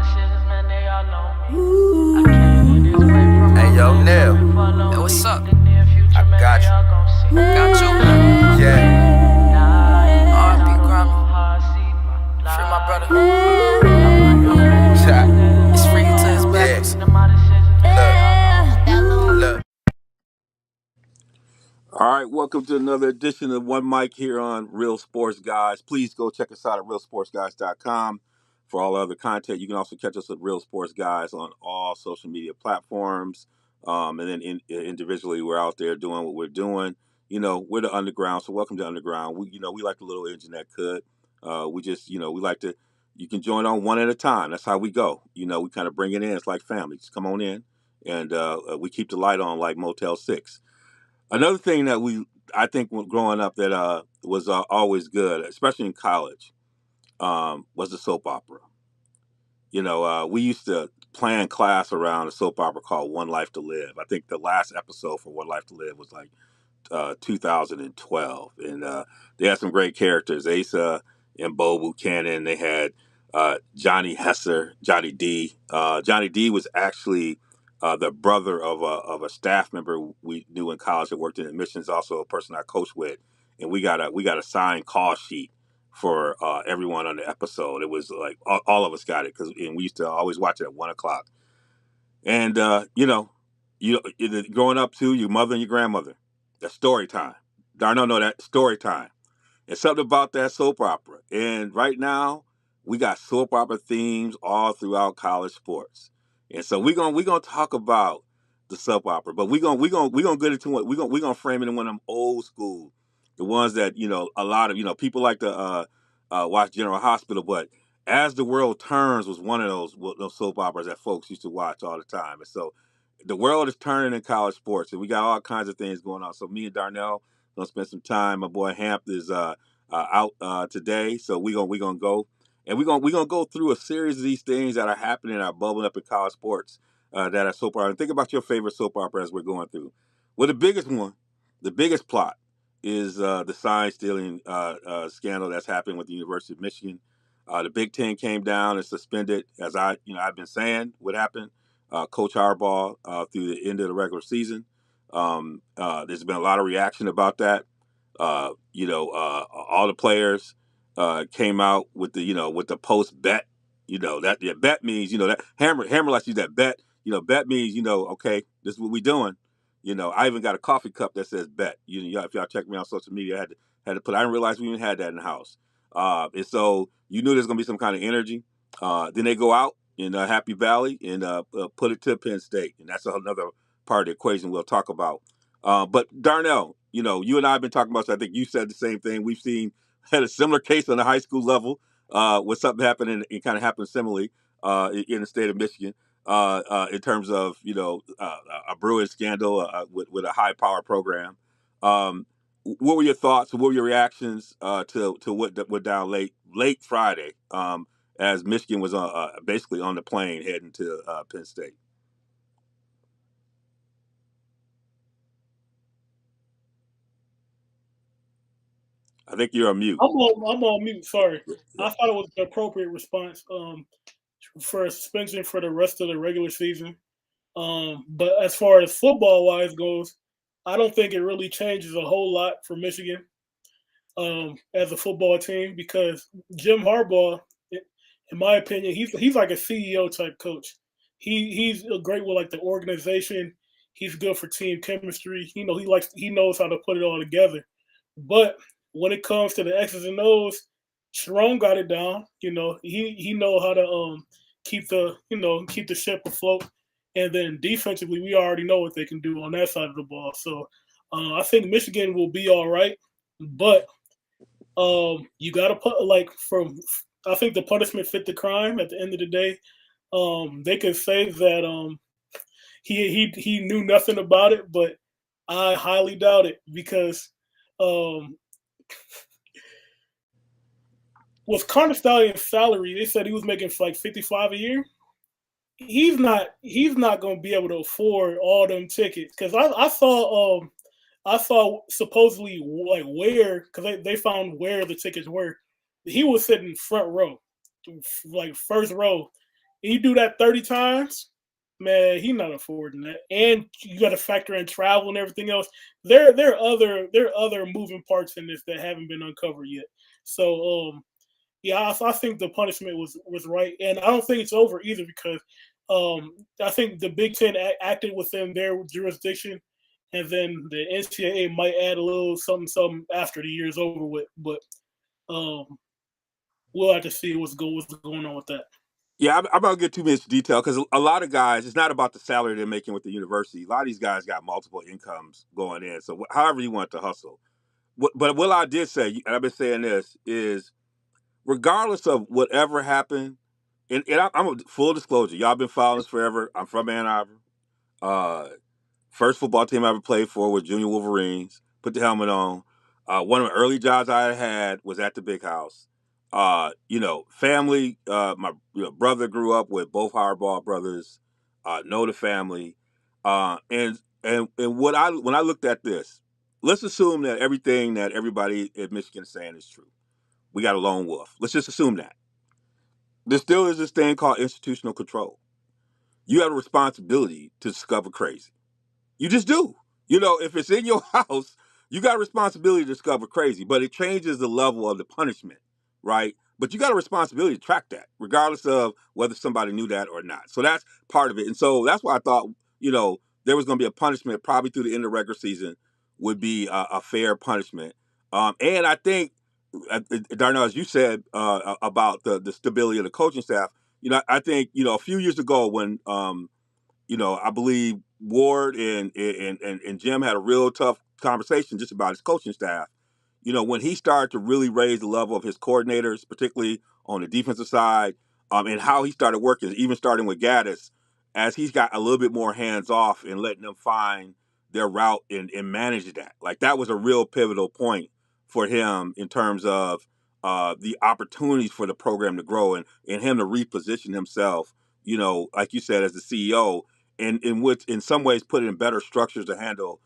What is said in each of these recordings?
Hey, yo, Neil. Hey, what's up? I got you. Got you. Yeah. R.I.P. Grammy. Free my brother. Cha. It's free to his backwards. Look. All right, welcome to another edition of One Mic here on Real Sports Guys. Please go check us out at realsportsguys.com for all other content. You can also catch us at Real Sports Guys on all social media platforms. And then individually, we're out there doing what we're doing. You know, we're the underground, so welcome to underground. We like the little engine that could. We just, we like to. You can join on one at a time. That's how we go. We kind of bring it in. It's like family. Just come on in, and we keep the light on like Motel 6. Another thing that I think, growing up that was always good, especially in college, was the soap opera. We used to plan class around a soap opera called One Life to Live. I think the last episode for One Life to Live was like 2012, and they had some great characters, Asa and Bo Buchanan. They had Johnny Hesser, Johnny D. Johnny D was actually the brother of a staff member we knew in college that worked in admissions, also a person I coached with, and we got a signed call sheet for everyone on the episode. It was like all of us got it and we used to always watch it at 1 o'clock. And growing up too, your mother and your grandmother. That's story time. Darnell know that story time. It's something about that soap opera. And right now, we got soap opera themes all throughout college sports. And so we're gonna talk about the soap opera, but we're gonna get into it. We're gonna frame it in one of them old school, the ones that a lot of people like to watch General Hospital, but As the World Turns was one of those soap operas that folks used to watch all the time. And so the world is turning in college sports, and we got all kinds of things going on. So me and Darnell gonna spend some time. My boy Hamp is out today, so we gonna go, and we gonna go through a series of these things that are happening, are bubbling up in college sports that are soap opera. And think about your favorite soap opera as we're going through. Well, the biggest plot is the sign stealing scandal that's happened with the University of Michigan. The Big Ten came down and suspended, as I've been saying, what happened. Coach Harbaugh through the end of the regular season. There's been a lot of reaction about that. All the players came out with the post bet. Bet means that Hammer likes to use that bet. Bet means okay, this is what we doing. I even got a coffee cup that says bet. If y'all check me on social media, I had to put. I didn't realize we even had that in the house. And so you knew there's gonna be some kind of energy. Then they go out in Happy Valley and put it to Penn State, and that's another part of the equation we'll talk about. But Darnell, you and I have been talking about. So I think you said the same thing. We've had a similar case on the high school level with something happening. It kind of happened similarly in the state of Michigan in terms of a brewing scandal with a high power program. What were your thoughts? What were your reactions to what went down late Friday as Michigan was basically on the plane heading to Penn State? I think you're on mute. I'm on mute. Sorry, Yeah. I thought it was the appropriate response for a suspension for the rest of the regular season. But as far as football wise goes, I don't think it really changes a whole lot for Michigan as a football team because Jim Harbaugh, in my opinion, he's like a CEO type coach. He's great with like the organization. He's good for team chemistry. He knows how to put it all together. But when it comes to the X's and O's, Sharon got it down. He know how to keep the ship afloat. And then defensively, we already know what they can do on that side of the ball. So I think Michigan will be all right, but you got to put I think the punishment fit the crime. At the end of the day, they can say that he knew nothing about it, but I highly doubt it because with Connor Stallion's salary, they said he was making like 55 a year. He's not going to be able to afford all them tickets because I saw supposedly like where because they found where the tickets were. He was sitting front row, like first row, You do that 30 times, man, he's not affording that. And you got to factor in travel and everything else. There are other moving parts in this that haven't been uncovered yet. So yeah, I think the punishment was right, and I don't think it's over either because I think the Big Ten acted within their jurisdiction, and then the NCAA might add a little something after the year's over with. But um, we'll have to see what's going on with that. Yeah, I'm not gonna get too much detail because a lot of guys, it's not about the salary they're making with the university. A lot of these guys got multiple incomes going in. So however you want to hustle. But what I did say, and I've been saying this, is regardless of whatever happened, and I'm a full disclosure, y'all been following this forever. I'm from Ann Arbor. Uh, First football team I ever played for was Junior Wolverines. Put the helmet on. One of the early jobs I had was at the big house. Family. My brother grew up with both Hardball brothers. Know the family. And what when I looked at this, let's assume that everything that everybody in Michigan is saying is true. We got a lone wolf. Let's just assume that. There still is this thing called institutional control. You have a responsibility to discover crazy. You just do. If it's in your house, you got a responsibility to discover crazy, but it changes the level of the punishment, right? But you got a responsibility to track that, regardless of whether somebody knew that or not. So that's part of it. And so that's why I thought, there was going to be a punishment probably through the end of the regular season would be a fair punishment. And I think, Darnell, as you said about the stability of the coaching staff, I think, a few years ago when, I believe Ward and Jim had a real tough conversation just about his coaching staff. When he started to really raise the level of his coordinators, particularly on the defensive side, and how he started working, even starting with Gaddis, as he's got a little bit more hands off and letting them find their route and manage that. Like that was a real pivotal point for him in terms of the opportunities for the program to grow and him to reposition himself, like you said, as the CEO, and in which in some ways put in better structures to handle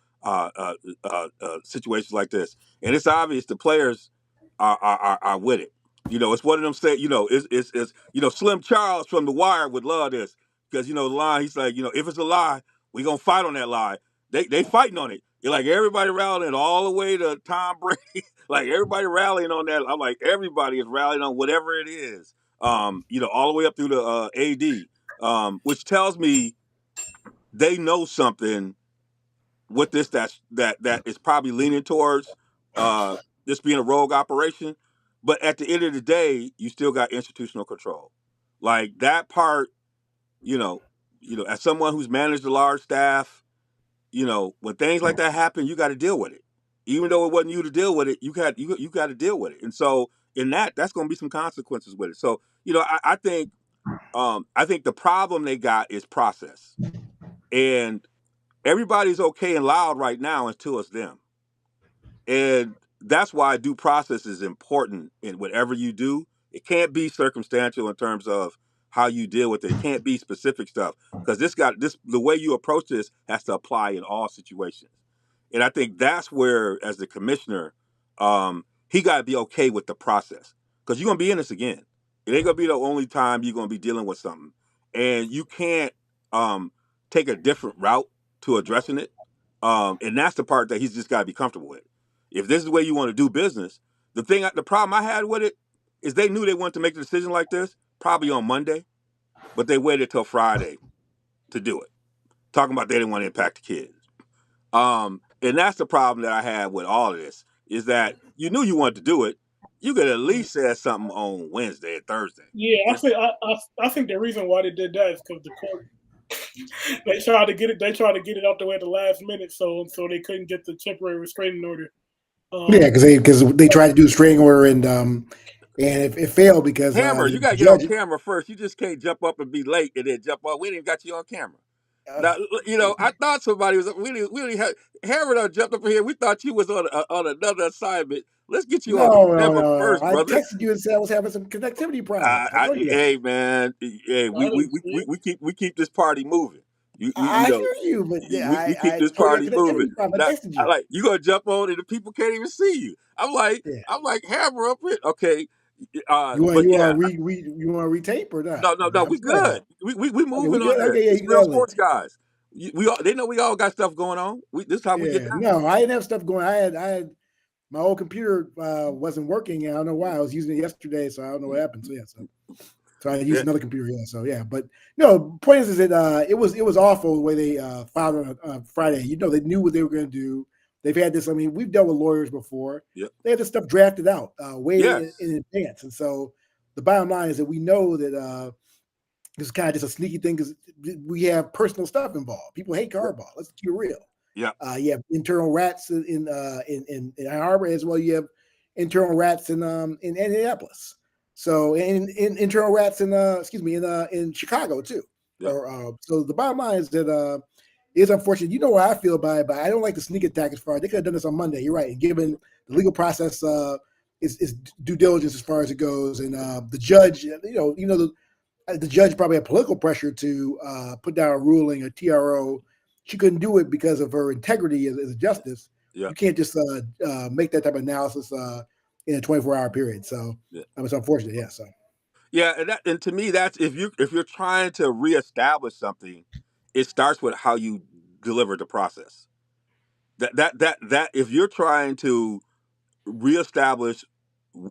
situations like this. And it's obvious the players are with it. It's one of them say, it's Slim Charles from The Wire would love this because the line he's like, if it's a lie, we gonna fight on that lie. They fighting on it. You're like everybody rallying all the way to Tom Brady, like everybody rallying on that. I'm like everybody is rallying on whatever it is. All the way up through the AD, which tells me they know something with this that is probably leaning towards this being a rogue operation. But at the end of the day, you still got institutional control. Like that part, as someone who's managed a large staff, when things like that happen, you got to deal with it. Even though it wasn't you to deal with it, you got to deal with it. And so in that's going to be some consequences with it. So I think the problem they got is process, and everybody's okay and loud right now until it's them. And that's why due process is important in whatever you do. It can't be circumstantial in terms of how you deal with it. It can't be specific stuff because the way you approach this has to apply in all situations. And I think that's where, as the commissioner, he got to be okay with the process because you're gonna be in this again. It ain't gonna be the only time you're gonna be dealing with something, and you can't take a different route to addressing it. And that's the part that he's just got to be comfortable with. If this is the way you want to do business, the problem I had with it is they knew they wanted to make a decision like this probably on Monday, but they waited till Friday to do it. Talking about they didn't want to impact the kids. And that's the problem that I had with all of this is that you knew you wanted to do it. You could at least say something on Wednesday or Thursday. Yeah, I think the reason why they did that is because the court they tried to get it. They tried to get it out the way at the last minute, so they couldn't get the temporary restraining order. Yeah, because they tried to do the restraining order and it failed because Hammer, the you got to get on judge. camera first. You just can't jump up and be late and then jump up. We didn't got you on camera. Now, I thought somebody was. We didn't have Hammer done jumped up in here. We thought you was on another assignment. Let's get you on camera first, I brother. texted you and said I was having some connectivity problems. Hey man, hey, we keep this party moving. I hear you, but we keep I this told you I party had moving. connectivity problem. Now, I texted you. you gonna jump on and the people can't even see you. I'm like Yeah. Hammer up it. Okay, You want But you yeah, want you want to retape or not? no, we Go ahead. good. We Okay, we moving on good. this. Okay, yeah, It's you real got it. sports guys. We all they know we all got stuff going on. This is how we get Yeah, down. no, I didn't have stuff going. I had my old computer wasn't working. I don't know why. I was using it yesterday, so I don't know what happened. So yeah, so I used Yeah. another computer. Yeah, so yeah, but no. Point is that it was awful the way they filed on Friday. You know, they knew what they were going to do. They've had this. I mean, we've dealt with lawyers before. Yep. They had this stuff drafted out way Yes. in advance, and so the bottom line is that we know that this is kind of just a sneaky thing because we have personal stuff involved. People hate hardball. Let's keep it real. Yeah. You have internal rats in Ann Arbor as well. You have internal rats in Indianapolis. So in internal rats in Chicago too. Yep. So the bottom line is that it's unfortunate. You know what I feel about it, but I don't like the sneak attack as far as they could have done this on Monday. You're right. And given the legal process is due diligence as far as it goes, and the judge, the judge probably had political pressure to put down a ruling, a TRO. She couldn't do it because of her integrity as a justice. Yeah. You can't just make that type of analysis in a 24-hour period. So it's unfortunate. Yeah. So Yeah, and to me, that's if you're trying to reestablish something, it starts with how you deliver the process. That if you're trying to reestablish,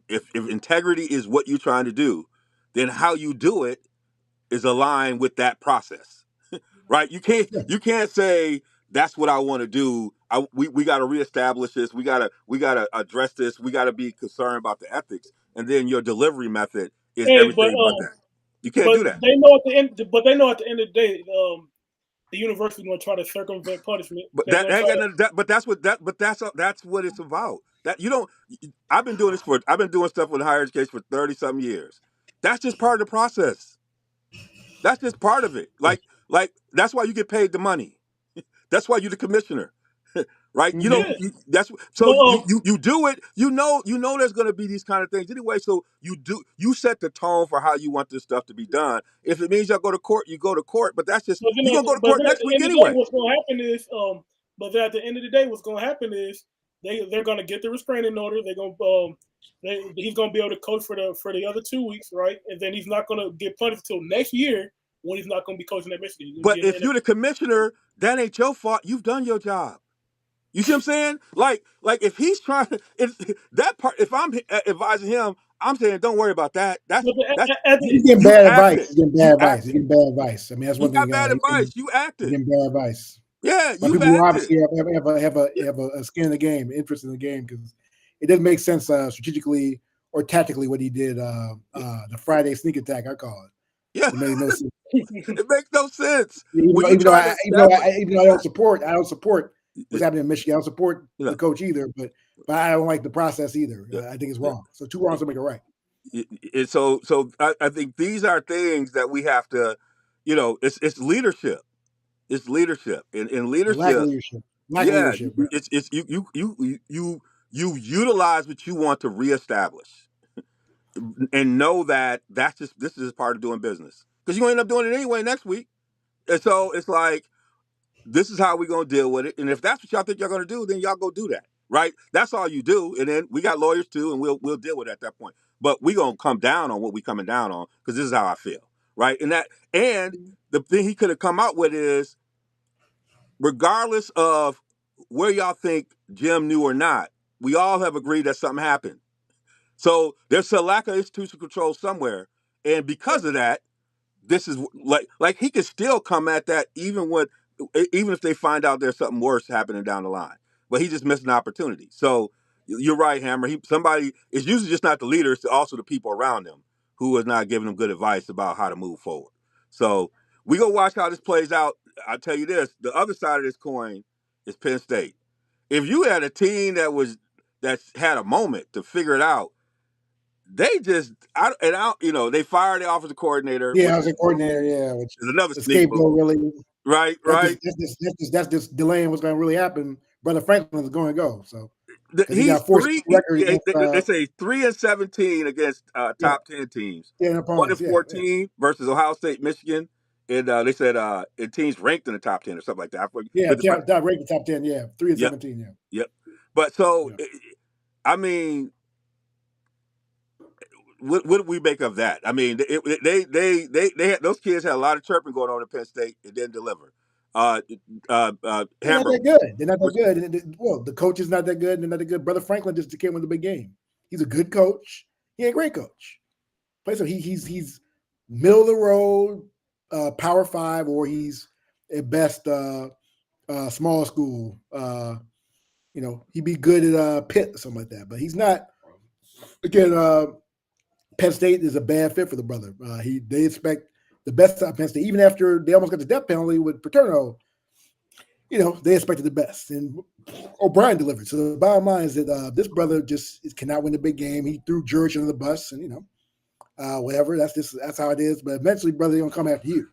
if integrity is what you're trying to do, then how you do it is aligned with that process, right? You can't say that's what I want to do. We got to reestablish this. We got to address this. We got to be concerned about the ethics, and then your delivery method is Hey, everything but that. You can't but do that. they know at the end. But they know at the end of the day, the university going to try to circumvent punishment. But They're going to try to. but that's what it's about. That you don't. I've been doing stuff with higher education for 30 something years. That's just part of the process. That's just part of it. Like that's why you get paid the money. That's why you're the commissioner, right? You Mhm. don't. Yeah. That's But so you do it. You know there's going to be these kind of things anyway. So you set the tone for how you want this stuff to be done. If it means y'all go to court, you go to court. But that's just But then you're at gonna go the, to but court then at next the week end of the day, anyway. what's going to happen is, but then at the end of the day, what's going to happen is they're going to get the restraining order. They're going to he's going to be able to coach for the other 2 weeks, right? And then he's not going to get punished until next year when he's not going to be coaching at Michigan. He's going But to be if in the you're the commissioner, that ain't your fault. You've done your job. You see what I'm saying? Like if he's trying, if that part, if I'm advising him, I'm saying don't worry about that. That's He's getting you bad advice. acted. He's getting bad You advice. He's acted. getting bad advice. I mean, that's You one got thing. bad advice. You He's acted. getting bad advice Yeah, by you've people who acted. obviously have a skin in the game, interest in the game, because it doesn't make sense strategically or tactically what he did. The Friday sneak attack, I call it. Yeah, It made no sense. it makes no sense Even when though, you're even though trying to I even though establish. I even though I don't support Yeah, what's happening in Michigan. I don't support you the know, coach either, but I don't like the process either. yeah, I think it's yeah. wrong. So two wrongs don't make it right. So I think these are things that we have to, it's leadership. It's leadership, and in Lack of leadership. leadership. Lack of Yeah, leadership, bro. it's you utilize what you want to reestablish, and know that this is part of doing business because you're gonna end up doing it anyway next week. And so it's like this is how we're gonna deal with it. And if that's what y'all think y'all gonna do, then y'all go do that, right? That's all you do. And then we got lawyers too, and we'll deal with it at that point. But we gonna come down on what we coming down on because this is how I feel, right? And the thing he could have come out with is regardless of where y'all think Jim knew or not, we all have agreed that something happened. So there's a lack of institutional control somewhere, and because of that, this is like he could still come at that even if they find out there's something worse happening down the line. But he just missed an opportunity. So you're right, Hammer. Somebody it's usually just not the leader; it's also the people around him who is not giving them good advice about how to move forward. So we go watch how this plays out. I'll tell you this: the other side of this coin is Penn State. If you had a team that had a moment to figure it out, they fired the offensive coordinator, Yeah, which I was a coordinator. Yeah, which is another the sneak move. scapegoat really. Right, right. That's just delaying what's going to really happen. Brother Franklin is going to go. So because he He's got 4 record against they say 3-17 against yeah, top 10 teams. 10 One and opponents. Yeah, yeah. 14 versus Ohio State, Michigan, and they said and teams ranked in the top 10 or something like that. I Yeah, forget the top ranked the top 10. Yeah, 3 and Yep, 17. Yeah, yep. But so yeah. I mean, what do we make of that? I mean, they had, those kids had a lot of chirping going on at Penn State. It didn't deliver. They're not Hammer, that good. They're not that which, good. Well, the coach is not that good. They're not that good. Brother Franklin just came with a big game. He's a good coach. He ain't a great coach. So he's middle of the road, Power 5, or he's at best small school. He'd be good at Pitt or something like that. But he's not. Again, Penn State is a bad fit for the brother. They expect the best out of Penn State, even after they almost got the death penalty with Paterno. They expected the best, and O'Brien delivered. So the bottom line is that this brother just cannot win the big game. He threw George under the bus, and whatever. That's how it is. But eventually, brother, they're gonna come after you.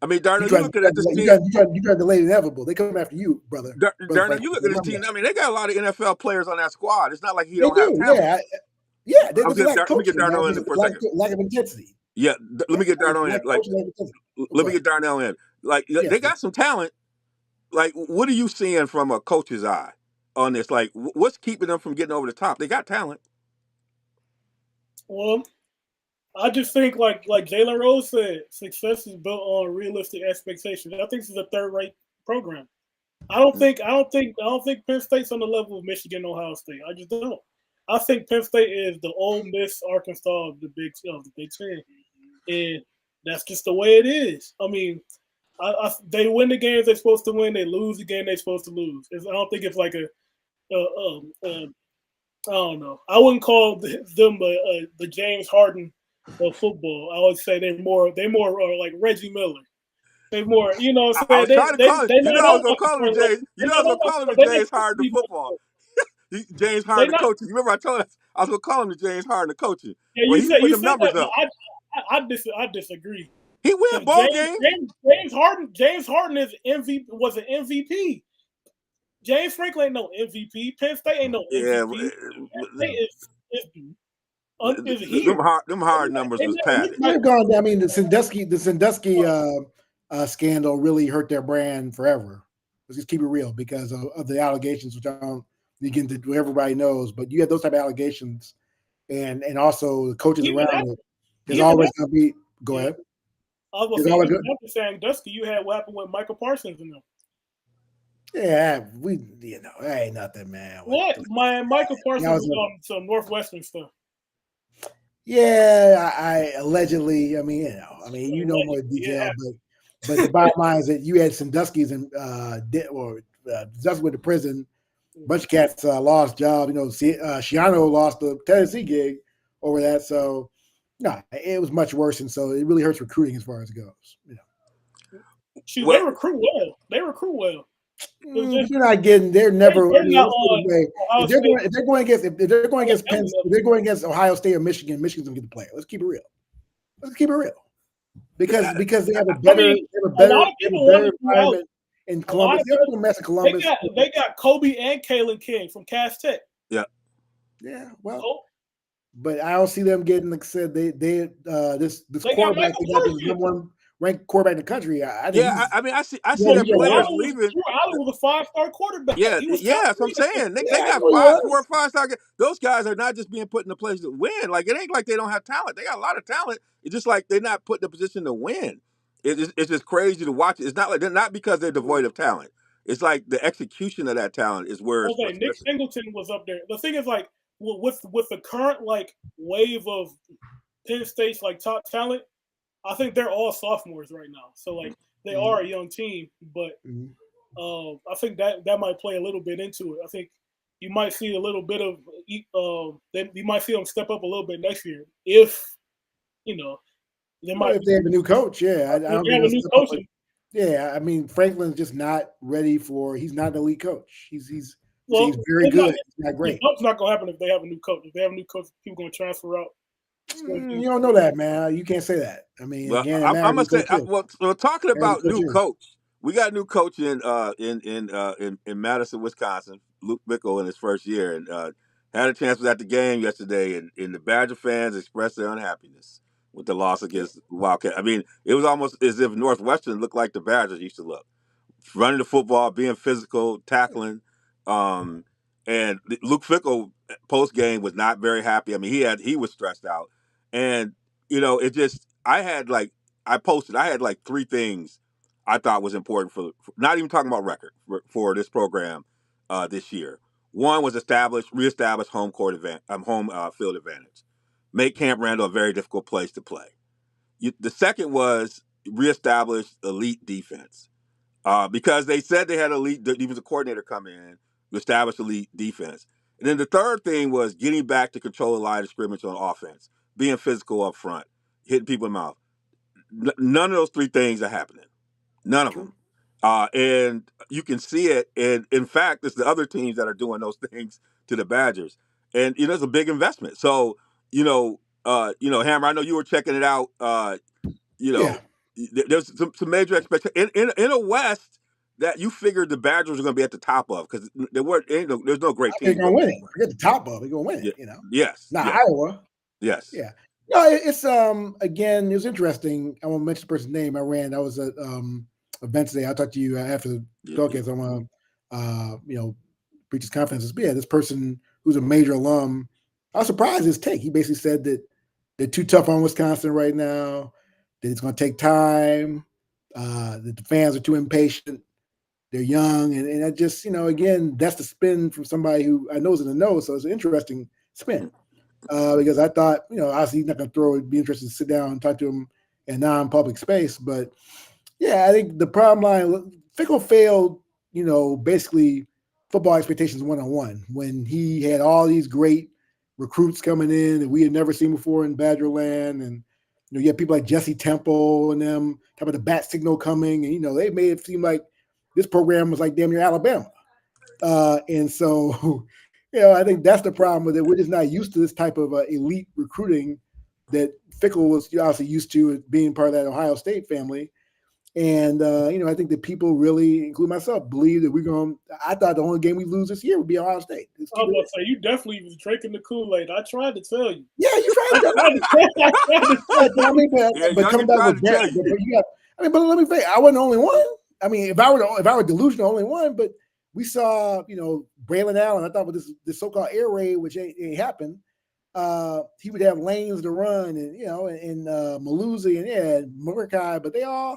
I mean, Darnell, you looking at this team. You try to delay the inevitable. They come after you, brother. Darnell, you look at this team. I mean, they got a lot of NFL players on that squad. It's not like he they don't do, have talent. Yeah. Let me get Darnell in for a second. Lack of intensity. Yeah, let me get Darnell in. Let me get Darnell in. They got some talent. Like, what are you seeing from a coach's eye on this? Like, what's keeping them from getting over the top? They got talent. Well, I just think like Jalen Rose said, success is built on realistic expectations. I think this is a third-rate program. I don't think Penn State's on the level of Michigan, Ohio State. I just don't. I think Penn State is the Ole Miss, Arkansas of the Big Ten, and that's just the way it is. I mean, they win the games they're supposed to win. They lose the game they're supposed to lose. I don't think it's like I don't know. I wouldn't call them the James Harden of football. I would say they're more like Reggie Miller. They more, I was trying to call him. I was gonna call him James. I was gonna call him the James Harden of football. James Harden the coaching. You remember I told us I was gonna call him the James Harden the coaching. Yeah, well, he's putting them numbers up. I disagree. He win ball games. James Harden was an MVP. James Franklin ain't no MVP. Penn State ain't no MVP. Them hard numbers was padded. I mean, the Sandusky scandal really hurt their brand forever. Let's just keep it real because of the allegations, which I don't get into. Everybody knows, but you have those type of allegations, and also the coaches around it. There's always going to be. Go ahead. I was going to say, Sandusky, you had what happened with Michael Parsons in them. Yeah, that ain't nothing, man. What? Michael Parsons was on some Northwestern stuff. Yeah, I allegedly. I mean, you know more detail, but the bottom line is that you had Sandusky's and Sandusky went to prison. A bunch of cats lost jobs. Shiano lost the Tennessee gig over that. So, no, it was much worse, and so it really hurts recruiting as far as it goes. Shoot, they recruit well. They're never. If they're going against Ohio State or Michigan, Michigan's gonna get the player. Let's keep it real. Because they have a better environment in Columbus. They're gonna mess in Columbus. They got Kobe and Kalen King from Cass Tech. Yeah. Yeah. Well. But I don't see them getting, like I said, this quarterback they got the number one ranked quarterback in the country. I see their players leaving. Drew Allen was a 5-star quarterback. Yeah, that's what I'm saying. They got 4 or 5-star guys. Those guys are not just being put in a place to win. Like, it ain't like they don't have talent. They got a lot of talent. It's just like they're not put in a position to win. It's just crazy to watch it. It's not like they're not because they're devoid of talent. It's like the execution of that talent is where. Okay, Nick Singleton was up there. The thing is, like, with the current like wave of Penn State's like top talent, I think they're all sophomores right now. So like they are a young team, but I think that might play a little bit into it. I think you might see a little bit of you might see them step up a little bit next year if they might. If they have a new coach, yeah. I don't have a new coach. Yeah, I mean Franklin's just not ready for. He's not an elite coach. He's very good. It's not great. It's not going to happen if they have a new coach. If they have a new coach, people going to transfer out. You don't know that, man. You can't say that. I mean, again, I'm gonna say. Well, talking about new coach, we got a new coach in Madison, Wisconsin. Luke Fickell in his first year, and had a chance at the game yesterday, and the Badger fans expressed their unhappiness with the loss against Wildcat. I mean, it was almost as if Northwestern looked like the Badgers used to look, running the football, being physical, tackling. And Luke Fickell post game was not very happy. I mean, he was stressed out, and it just I posted. I had like three things I thought was important for not even talking about record for this program this year. One was reestablish home field advantage, make Camp Randall a very difficult place to play. The second was reestablish elite defense. Because they said they had elite defensive coordinator come in to establish elite defense. And then the third thing was getting back to control the line of scrimmage on offense, being physical up front, hitting people in the mouth. None of those three things are happening. None of them. And you can see it. And in fact, it's the other teams that are doing those things to the Badgers. And it's a big investment. So, Hammer, I know you were checking it out. Yeah. There's some major expectations in a West that you figured the Badgers are going to be at the top of because there's no great They're team. going to win it. Forget the top of it. They're going to win it. Yes. Not yes. Iowa. Yes. Yeah. No, it's again, it was interesting. I won't mention the person's name. I was at event today. I'll talk to you after the broadcast. I want to preach his conferences. But yeah, this person who's a major alum, I was surprised his take. He basically said that they're too tough on Wisconsin right now, that it's going to take time, that the fans are too impatient, they're young, and I just, again, that's the spin from somebody who I know is in the know, so it's an interesting spin. Because I thought, obviously he's not going to be interested to sit down and talk to him in a non-public space. But, yeah, I think the problem line, Fickle failed, basically football expectations one-on-one when he had all these great recruits coming in that we had never seen before in Badgerland. And, you had people like Jesse Temple and them, talk about the bat signal coming. And, they made it seem like this program was like damn near Alabama. And so – I think that's the problem with it. We're just not used to this type of elite recruiting that Fickle was obviously used to being part of that Ohio State family. And, I think that people really, including myself, believe that I thought the only game we lose this year would be Ohio State. I was about to say, you definitely was drinking the Kool-Aid. I tried to tell you. Yeah, you tried to tell me. But coming back with that, but let me say, I wasn't the only one. I mean, if I were delusional, only one, but we saw, Braylon Allen. I thought with this so-called air raid, which ain't happened, he would have lanes to run, and Malusi and Mordecai, but they all,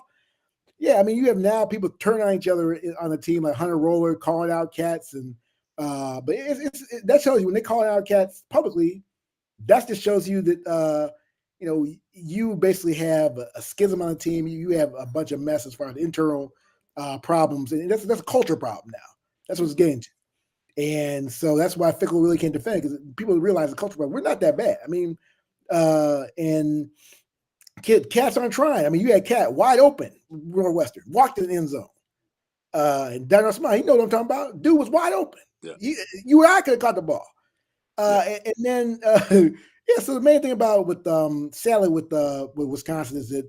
I mean, you have now people turn on each other on the team, like Hunter Roller calling out cats, and but that shows you when they call out cats publicly, that just shows you that you basically have a schism on the team. You have a bunch of mess as far as internal problems, and that's a culture problem now. That's what it's getting to. And so that's why Fickle really can't defend, because people realize the culture problem. We're not that bad. I mean, and cats aren't trying. I mean, you had Cat wide open, Northwestern, walked in the end zone. And Daniel Smile, he knows what I'm talking about. Dude was wide open. Yeah. You or I could have caught the ball. And then, so the main thing about sadly with Wisconsin is that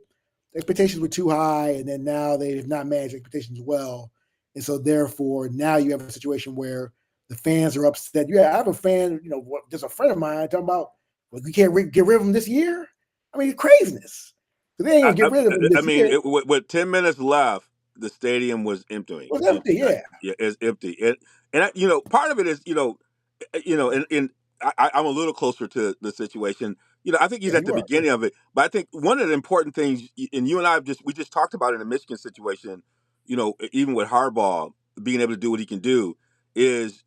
expectations were too high, and then now they have not managed expectations well. And so therefore now you have a situation where the fans are upset. I have a fan, just a friend of mine talking about, we can't get rid of him this year. I mean, craziness. So they ain't gonna get rid of him this year. With 10 minutes left, the stadium was emptying. It was empty, yeah. Yeah, it's empty. And part of it is, and I'm a little closer to the situation. I think he's at the beginning of it. But I think one of the important things, and you and I we just talked about in the Michigan situation, even with Harbaugh being able to do what he can do, is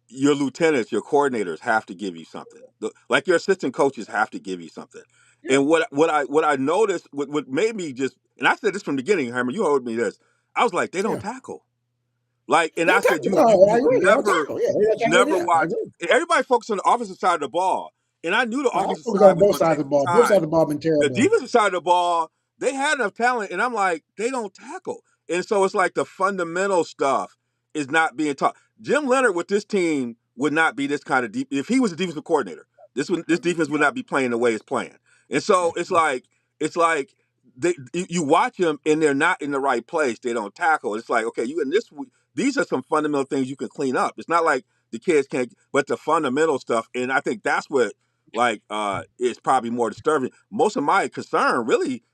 your lieutenants, your coordinators have to give you something. Like your assistant coaches have to give you something. Yeah. And what I noticed, what made me just, and I said this from the beginning, Herman, you heard me this. I was like, they don't tackle. Like, and I said, you never watch. Everybody focused on the offensive side of the ball, and I knew the offensive side on both sides of the ball. Both sides of the ball been terrible. The defensive side of the ball, they had enough talent, and I'm like, they don't tackle. And so it's like the fundamental stuff is not being taught. Jim Leonard with this team would not be this kind of deep. If he was a defensive coordinator, this defense would not be playing the way it's playing. And so it's like you watch them and they're not in the right place. They don't tackle. It's like, okay, these are some fundamental things you can clean up. It's not like the kids can't, but the fundamental stuff. And I think that's what is probably more disturbing. Most of my concern really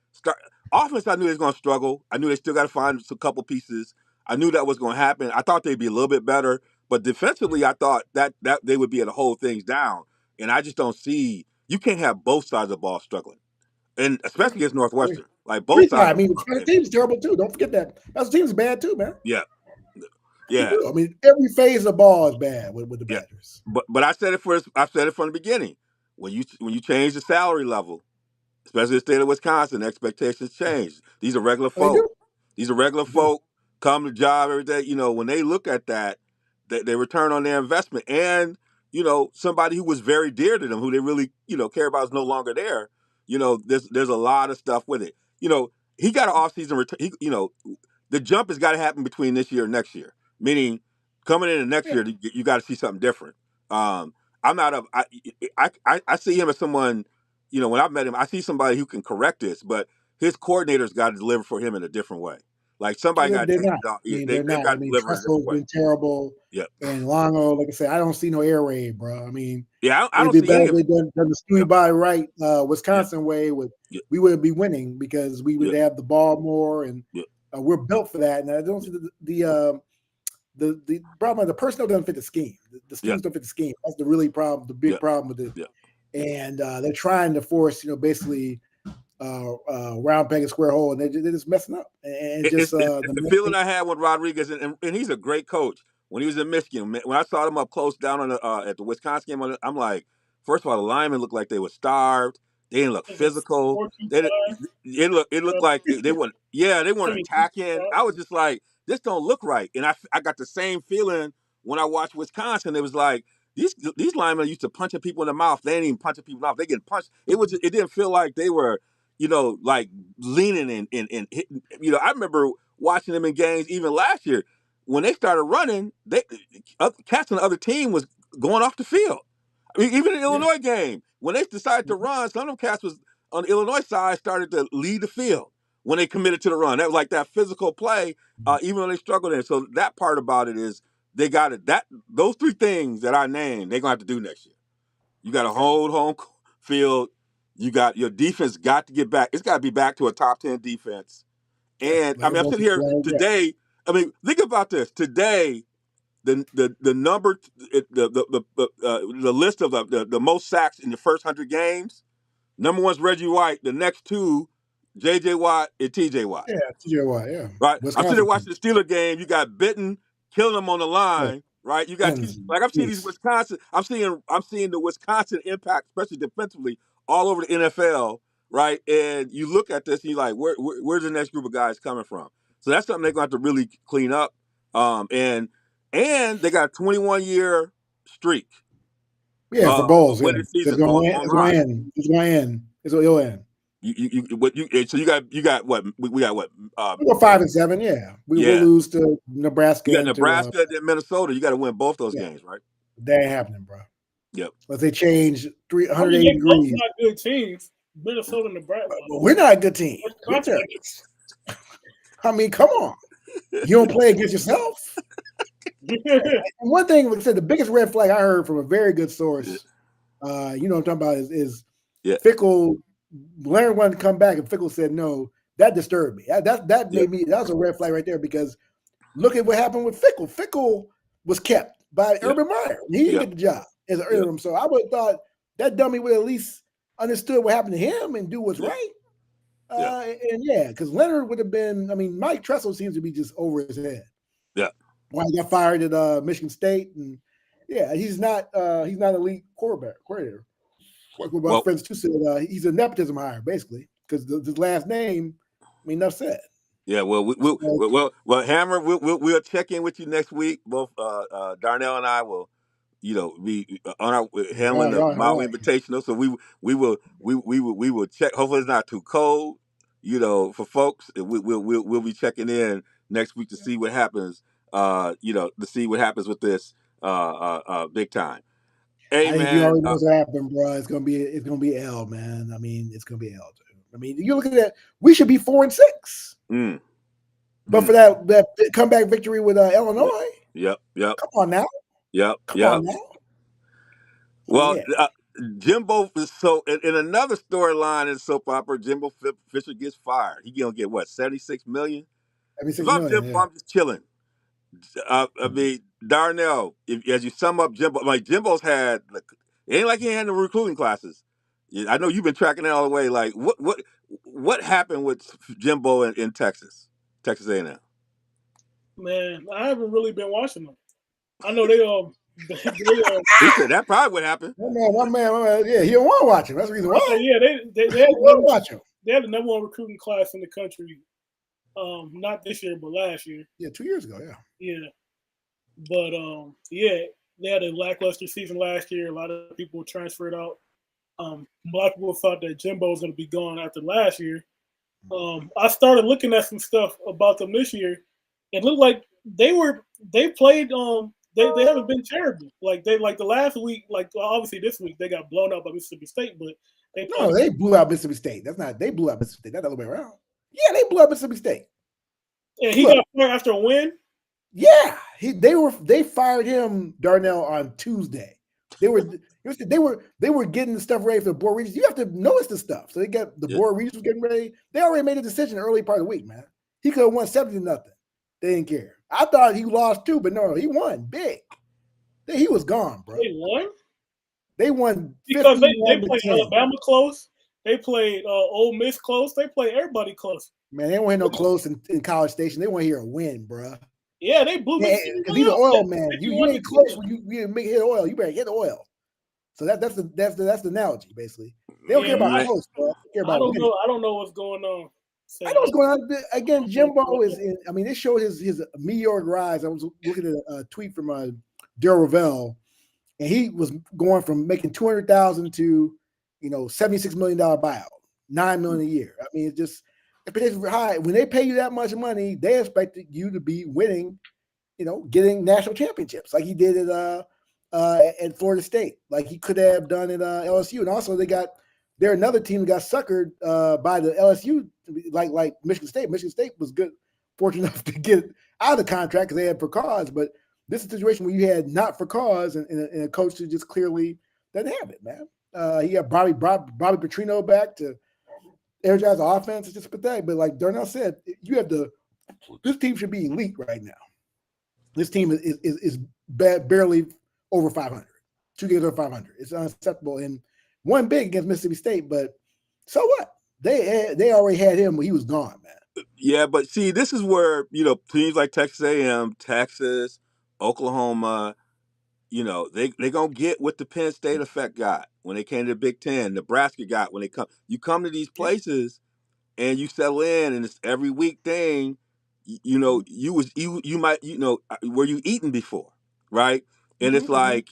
offense. I knew they was going to struggle. I knew they still got to find a couple pieces. I knew that was going to happen. I thought they'd be a little bit better, But defensively, I thought that they would be able to hold things down, and I just don't see. You can't have both sides of the ball struggling, and especially against Northwestern. Like both Reason, sides. I mean, the special team's terrible too. Don't forget that. Special team's bad too, man. Yeah, yeah, I mean, every phase of the ball is bad with the yeah. Badgers. But I said it from the beginning. When you change the salary level, especially the state of Wisconsin, expectations change. These are regular They folk. do. These are regular They do. folk, come to job every day. When they look at that, they return on their investment. And, somebody who was very dear to them, who they really, care about is no longer there. There's a lot of stuff with it. He got an offseason return. The jump has got to happen between this year and next year. Meaning, coming into next Yeah. year, you got to see something different. I'm not a. I see him as someone. When I've met him, I see somebody who can correct this, but his coordinators got to deliver for him in a different way. Like somebody got to They're take not. it off. I mean, They've they're not. got I to mean, deliver in a different Tressel's way. been terrible. Yeah. And Longo, like I said, I don't see no air raid, bro. I mean, Yeah, I it'd don't be see any better of if they done the Stewie by right Wisconsin way. Yeah. We would be winning because we would have the ball more, and we're built for that. And I don't see the problem. The personnel doesn't fit the scheme. The students don't fit the scheme. That's the really problem. The big problem with it. Yeah. And they're trying to force, basically round peg and square hole, and they're just messing up. And It's the the feeling I had with Rodriguez, and he's a great coach. When he was in Michigan, when I saw him up close down on at the Wisconsin game, I'm like, first of all, the linemen looked like they were starved. They didn't look physical. It looked like they weren't. Yeah, they weren't attacking. I was just like, this don't look right. And I got the same feeling when I watched Wisconsin. It was like these linemen used to punching people in the mouth. They ain't even punching people in the mouth. They getting punched. It didn't feel like they were, like leaning and hitting. I remember watching them in games even last year when they started running. Cats on the other team was going off the field. I mean, even in the Illinois game, when they decided to run, some of them cats was on the Illinois side started to lead the field when they committed to the run. That was like that physical play, even though they struggled in it. So that part about it is they got it. Those three things that I named, they're gonna have to do next year. You got to hold home field. You got your defense got to get back. It's got to be back to a top 10 defense. And I mean, I'm sitting here today. I mean, think about this. Today, the number, the list of the most sacks in the first 100 games. Number one's Reggie White. The next two, J.J. Watt and T.J. Watt. Yeah, T.J. Watt. Yeah. Right. Wisconsin. I'm sitting there watching the Steeler game. You got Bitten killing them on the line. Yeah. Right. You got I'm seeing these Wisconsin. I'm seeing the Wisconsin impact, especially defensively, all over the NFL. Right. And you look at this and you're like, where's the next group of guys coming from? So that's something they're going to have to really clean up. And they got a 21-year streak. Yeah, for bowls. Winning season. It's going to end. It's going to end. It'll end. So you got what we got what we go 5-7. Yeah, we will lose to Nebraska. You got Nebraska and Minnesota. You got to win both those games, right? That ain't happening, bro. Yep. But they change 380 degrees. Both not good teams. Minnesota and Nebraska. We're not a good team. I mean, come on. You don't play against yourself. One thing, like I said, the biggest red flag I heard from a very good source, you know what I'm talking about, is Fickle. Leonard wanted to come back, and Fickle said no. That disturbed me. That made me. That was a red flag right there, because look at what happened with Fickle. Fickle was kept by Urban Meyer. He didn't get the job as an interim. So I would have thought that dummy would at least understood what happened to him and do what's right. Because Leonard would have been. I mean, Mike Tressel seems to be just over his head. Yeah. Why he got fired at Michigan State, and he's not an elite coordinator. My friends too said he's a nepotism hire, basically, because his last name, I mean, enough said. Yeah, well, well, Hammer, we'll check in with you next week. Both Darnell and I will, be on our handling the Maui Invitational. So we will check. Hopefully, it's not too cold, for folks. We'll be checking in next week to see what happens. To see what happens with this big time. Hey, I think you already know what's happening, bro. It's gonna be L, man. I mean, it's gonna be L too. I mean, you look at that. We should be 4-6. But for that comeback victory with Illinois. Yep. Come on now. Yep. Come on now. Well, Jimbo. So in another storyline in soap opera, Jimbo Fisher gets fired. He gonna get what, $76 million? $76 million. Jimbo, I'm just chilling. I mean, Darnell, as you sum up Jimbo, like Jimbo's had, like, it ain't like he had the recruiting classes. I know you've been tracking that all the way. Like, what happened with Jimbo in Texas, Texas A&M? Man, I haven't really been watching them. I know they He said that probably what happened. My man, yeah, he don't want to watch him. That's the reason why. yeah, they He don't want to watch him. they had the number one recruiting class in the country. Not this year, but last year. Yeah, 2 years ago. Yeah. Yeah, but yeah, they had a lackluster season last year. A lot of people transferred out. A lot of people thought that Jimbo was going to be gone after last year. I started looking at some stuff about them this year. It looked like they played. They haven't been terrible. Like the last week, like obviously this week they got blown out by Mississippi State, but they blew out Mississippi State. They blew out Mississippi State. Not the other way around. Yeah, they blew out Mississippi State. And he got fired after a win. Yeah, they fired him, Darnell, on Tuesday. They were getting the stuff ready for the board regents. You have to notice the stuff. So they got the board regents was getting ready. They already made a decision early part of the week, man. He could have won 70-0. They didn't care. I thought he lost too, but no, he won big. He was gone, bro. They won. They won because they played Alabama close. They played Ole Miss close. They played everybody close. Man, they don't hear no close in College Station. They want to hear a win, bro. Yeah, they blew. Because he's an oil man. You ain't close when you hit oil. You better hit oil. So that's the analogy, basically. They don't care about close, bro. They care about winning. I don't know what's going on. I know what's going on. Again, Jimbo is in. I mean, it showed his meteoric rise. I was looking at a tweet from Daryl Ravel, and he was going from making $200,000 to $76 million buyout, $9 million a year. I mean, it's high. When they pay you that much money, they expect you to be winning, getting national championships like he did at Florida State, like he could have done at LSU. And also they're another team that got suckered by the LSU, like Michigan State. Michigan State was fortunate enough to get out of the contract because they had for cause. But this is a situation where you had not for cause and a coach who just clearly doesn't have it, man. He got Bobby Petrino back to energize the offense. It's just pathetic. But like Darnell said, this team should be elite right now. This team is barely over 500. 2 games over 500. It's unacceptable. And one big against Mississippi State, but so what? They already had him when he was gone, man. Yeah, but see, this is where teams like Texas A&M, Texas, Oklahoma, they gonna get what the Penn State effect got when they came to the Big Ten. Nebraska got when they come. You come to these places and you settle in, and it's every week thing. You might were you eating before, right? And it's like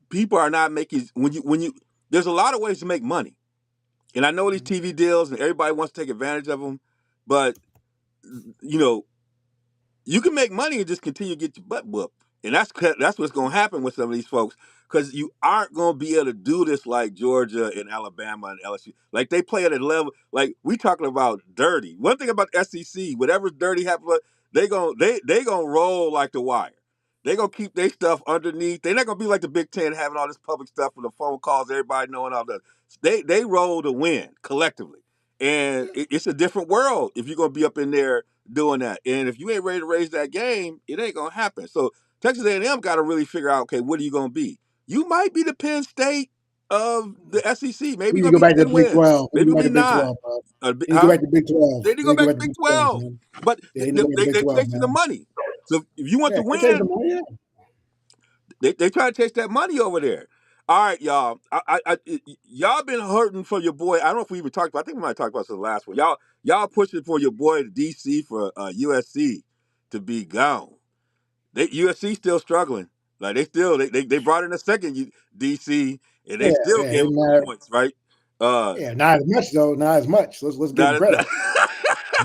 people are not making when you. There's a lot of ways to make money, and I know these TV deals and everybody wants to take advantage of them, but you can make money and just continue to get your butt whooped. And that's what's going to happen with some of these folks because you aren't going to be able to do this like Georgia and Alabama and LSU. Like they play at a level, like we talking about dirty. One thing about SEC, whatever's dirty happens, they gonna roll like the wire. They gonna keep their stuff underneath. They're not gonna be like the Big Ten having all this public stuff with the phone calls, everybody knowing all that. They roll to win collectively. And it's a different world if you're going to be up in there doing that. And if you ain't ready to raise that game, it ain't going to happen. So Texas A&M got to really figure out, okay, what are you going to be? You might be the Penn State of the SEC. Maybe you're going to go back be to the Big 12. Maybe you'll be 9. You go back to Big 12. They didn't go back to Big 12. But they're chasing the money. So if you want to win, they try to chase that money over there. All right, y'all. Y'all been hurting for your boy. I don't know if we even talked about. I think we might talk about this in the last one. Y'all pushing for your boy to DC for USC to be gone. USC still struggling. Like they brought in a second DC and they still gave them points, right? Not as much though. Not as much. Let's give credit.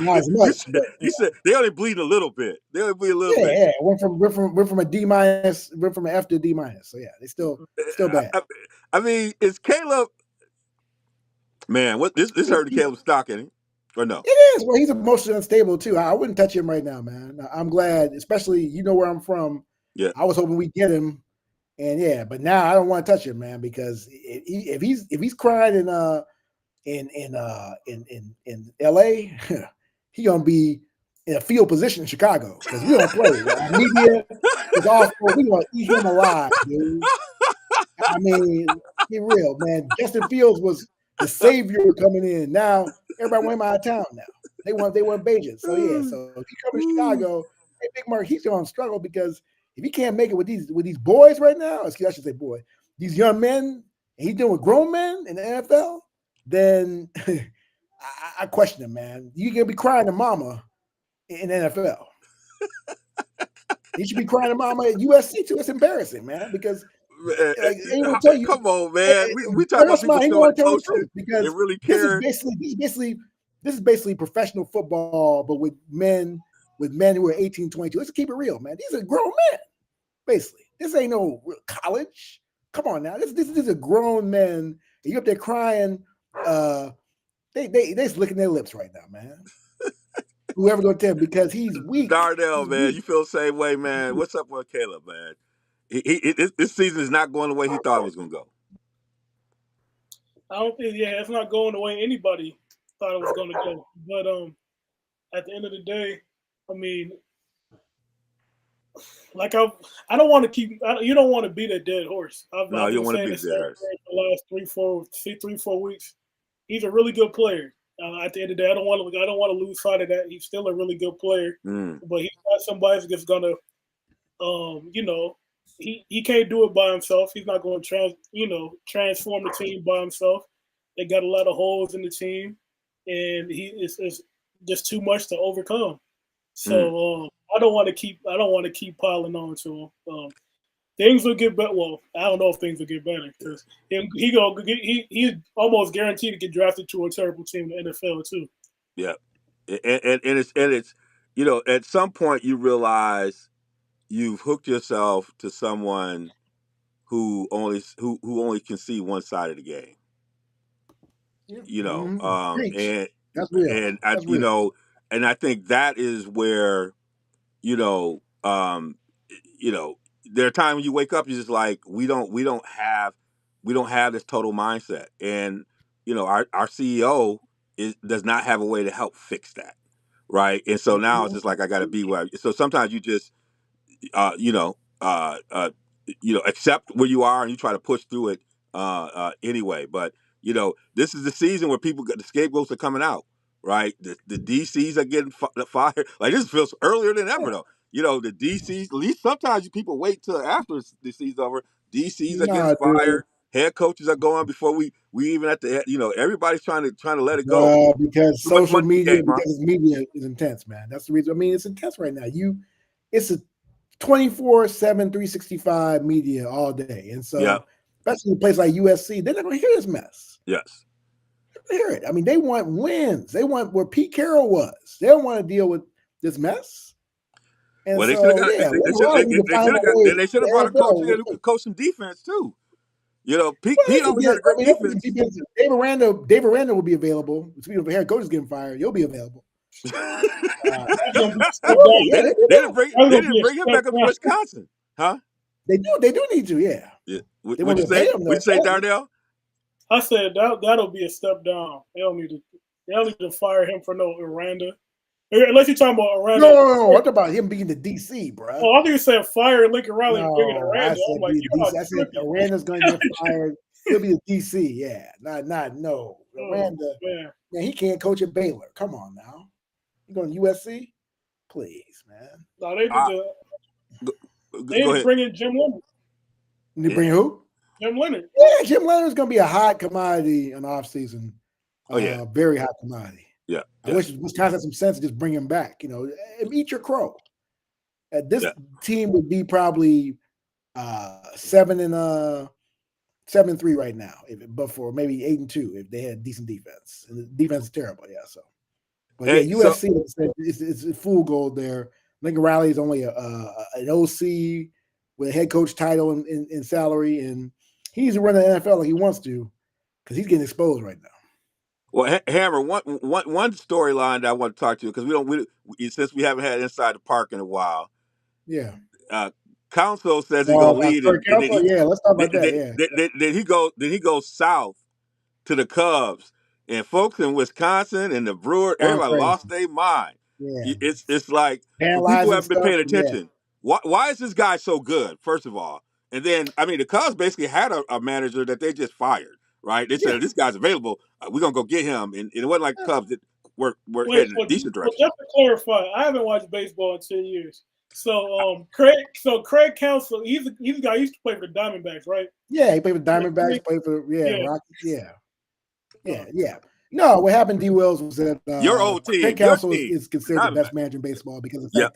Not as much. You said they only bleed a little bit. They only bleed a little bit. Yeah, we're from a D minus, we're from an F to D minus. So yeah, they still bad. I mean, is Caleb? Man, what this hurt Caleb's stock, ain't it? Or no? It is. Well, he's emotionally unstable too. I wouldn't touch him right now, man. I'm glad, especially where I'm from. Yeah, I was hoping we get him, and but now I don't want to touch him, man, because if he's crying in LA, he gonna be in a field position in Chicago because we don't play. Our media is awful. We want to eat him alive, dude. I mean, be real, man. Justin Fields was the savior coming in. Now everybody want him out of town. Now they want Beijing. So yeah, so if he come to Chicago, hey, Big Mark, he's going to struggle because if he can't make it with these boys right now, excuse I should say boy, these young men, and he's doing with grown men in the NFL, then I question him, man. You gonna be crying to mama in the NFL. You should be crying to mama at USC too. It's embarrassing, man, because like they will tell you. Come on, man. We talk about people ain't showing gonna tell the emotion truth because and really this caring. is basically professional football, but with men who are 18, 22. Let's keep it real, man. These are grown men, basically. This ain't no college. Come on now. This is a grown men. And you up there crying. They just licking their lips right now, man. Whoever gonna tell him because he's weak. Darnell, He's man, weak. you feel the same way, man. What's up with Caleb, man? This season is not going the way he thought it was going to go. I don't think, it's not going the way anybody thought it was going to go. But at the end of the day, I mean, like I don't want to keep. You don't want to beat a dead horse. I've You don't been want to saying beat this the horse. for the last 3-4 weeks. He's a really good player. At the end of the day, I don't want to lose sight of that. He's still a really good player, but he's not somebody that's gonna, he can't do it by himself. He's not going to transform the team by himself. They got a lot of holes in the team, and it's just too much to overcome. So I don't want to keep piling on to him. Things will get better. Well, I don't know if things will get better because he's almost guaranteed to get drafted to a terrible team in the NFL too. Yeah, and it's at some point you realize you've hooked yourself to someone who only can see one side of the game. And that's real. And That's real. And I think that is where there are times when you wake up, you're just like, we don't have this total mindset, and our CEO does not have a way to help fix that, right? And so now it's just like I got to be where. So sometimes you just accept where you are and you try to push through it anyway. But this is the season where the scapegoats are coming out, right? The DCs are getting fired. Like this feels earlier than ever though. The DCs, at least sometimes people wait till after the season's over. DCs are getting fired. Head coaches are going before we even at the everybody's trying to let it go. Because social media, because media is intense, man. That's the reason. I mean, it's intense right now. It's a 24/7, 365 media all day, and so especially in a place like USC, they're not going to hear this mess. Yes, they hear it. I mean, they want wins. They want where Pete Carroll was. They don't want to deal with this mess. And well, they so, should have they should have brought a coach in who could coach some defense too. Pete always had a great defense. David Randall will be available. Speaking of the head coach is getting fired, he'll be available. They didn't bring him back up to Wisconsin, huh? They do need to, yeah. Would you say Darnell? I said that'll be a step down. They don't need to fire him for no Aranda. Unless you're talking about Aranda. No. I'm talking about him being the DC, bro. Oh, I think you said fire Lincoln Riley and bringing Aranda. I said Aranda's going to get fired. He'll be a DC, yeah. No. Aranda, man, he can't coach at Baylor. Come on now. You going to USC? Please, man. No, they didn't bring in Jim Leonard. They bring who? Jim Leonard. Yeah, Jim Leonard's going to be a hot commodity in the offseason. Very hot commodity. Yeah. I wish Wisconsin had some sense to just bring him back. Eat your crow. This team would be probably 7-3 right now, but for maybe 8-2 if they had decent defense. And the defense is terrible, yeah. So, but USC is full gold there. Lincoln Riley is only an OC with a head coach title in salary, and he needs to run the NFL like he wants to because he's getting exposed right now. Well, Hammer, one storyline that I want to talk to you because since we haven't had Inside the Park in a while. Yeah. Council says he's gonna lead. Let's talk about that. Then he goes south to the Cubs, and folks in Wisconsin and the Brewers, everybody lost their mind. Yeah. It's like for people who Analyzing haven't been stuff. paying Yeah. attention, why is this guy so good? First of all, and then I mean the Cubs basically had a manager that they just fired. Right? They Yeah. said this guy's available. We're gonna go get him, and it wasn't like the Cubs that were Wait, heading in a decent so direction. just to clarify, I haven't watched baseball in 10 years. Craig Counsell, he's a guy who used to play for the Diamondbacks, right? Yeah. He played for Diamondbacks, played for Rockies. Yeah. No, what happened, D. Wells, was that Your old Craig team, your Counsell team, is considered the Diamondbacks. best manager in baseball because of Yep.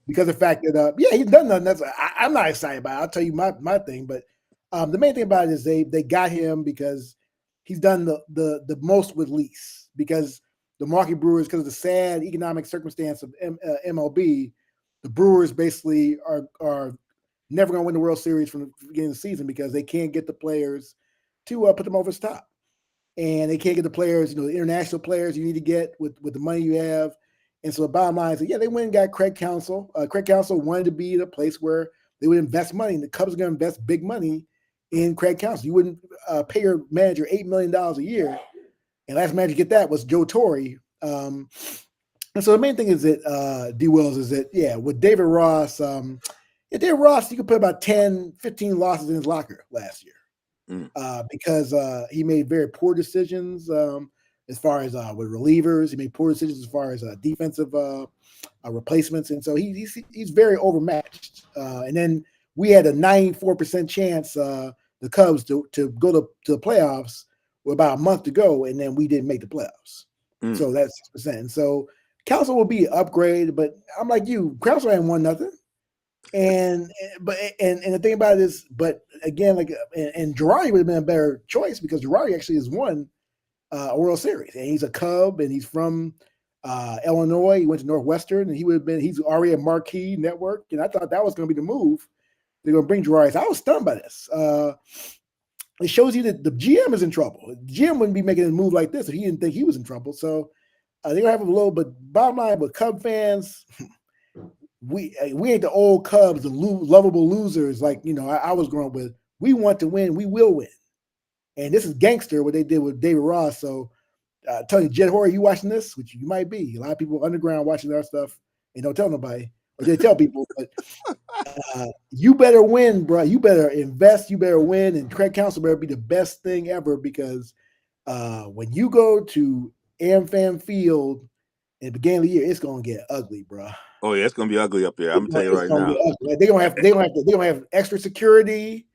the fact that he's done nothing. I'm not excited about it. I'll tell you my thing, but the main thing about it is they got him because he's done the most with least, because the Milwaukee Brewers, because of the sad economic circumstance of MLB, the Brewers basically are never going to win the World Series from the beginning of the season because they can't get the players to put them over the top. And they can't get the players, the international players you need to get with the money you have. And so the bottom line is, they went and got Craig Counsell. Craig Counsell wanted to be in a place where they would invest money, and the Cubs are going to invest big money in Craig Counsell. You wouldn't pay your manager $8 million a year. And last manager to get that was Joe Torre. And so the main thing is that, D. Wells, is that, with David Ross, David Ross, you could put about 10, 15 losses in his locker last year. Because he made very poor decisions as far as with relievers. He made poor decisions as far as defensive replacements, and so he's very overmatched. And then we had a 94% chance the Cubs to go to the playoffs with about a month to go, and then we didn't make the playoffs. So that's 6%. And so Counsell will be upgraded, but I'm like you, Counsell ain't won nothing. And the thing about it is, but again, and Girardi would have been a better choice because Girardi actually has won a World Series, and he's a Cub, and he's from Illinois. He went to Northwestern, and he's already a marquee network, and I thought that was going to be the move. They're going to bring Girardi. So I was stunned by this. It shows you that the GM is in trouble. The GM wouldn't be making a move like this if he didn't think he was in trouble. So they're going to have a little, but bottom line with Cub fans, we ain't the old Cubs, the lovable losers like I was growing up with. We want to win. We will win. And this is gangster what they did with David Ross. So tell you, Jed Hoyer, you watching this, which you might be. A lot of people underground watching our stuff and don't tell nobody, or they tell people. But you better win, bro. You better invest. You better win. And Craig Counsell better be the best thing ever, because when you go to AmFam Field at the beginning of the year, it's gonna get ugly, bro. Oh yeah, it's gonna be ugly up there. I'm gonna tell you right now. They're gonna have extra security,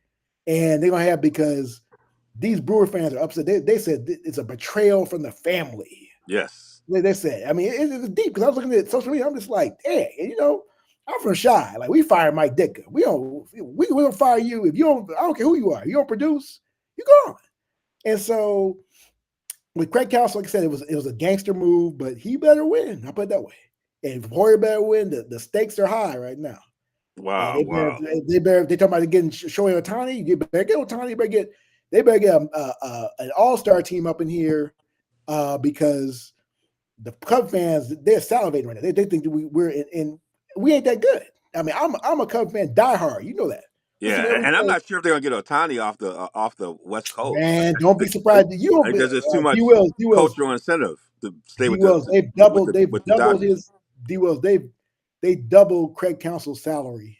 and they're gonna have, because these Brewer fans are upset. They said it's a betrayal from the family. Yes. They said. I mean, it's deep, because I was looking at social media. I'm just like, hey, I'm from Chi. Like, we fired Mike Ditka. We gonna fire you if you don't. I don't care who you are. You don't produce, you gone. And so with Craig Counsell, like I said, it was a gangster move, but he better win. I'll put it that way. And if Hoyer better win, the stakes are high right now. Wow. They talking about getting Shohei Ohtani. You better get Ohtani. They better get an all-star team up in here, because the Cub fans, they're salivating right now. They think that we're in. We ain't that good. I mean, I'm a Cub fan, diehard. You know that. Yeah, and I'm not sure if they're gonna get Ohtani off the West Coast. Man, don't be surprised. You don't because there's too much D-Wells, cultural incentive to stay with D-Wells, the they've doubled Dodgers. his D-Wells. They doubled Craig Counsell's salary,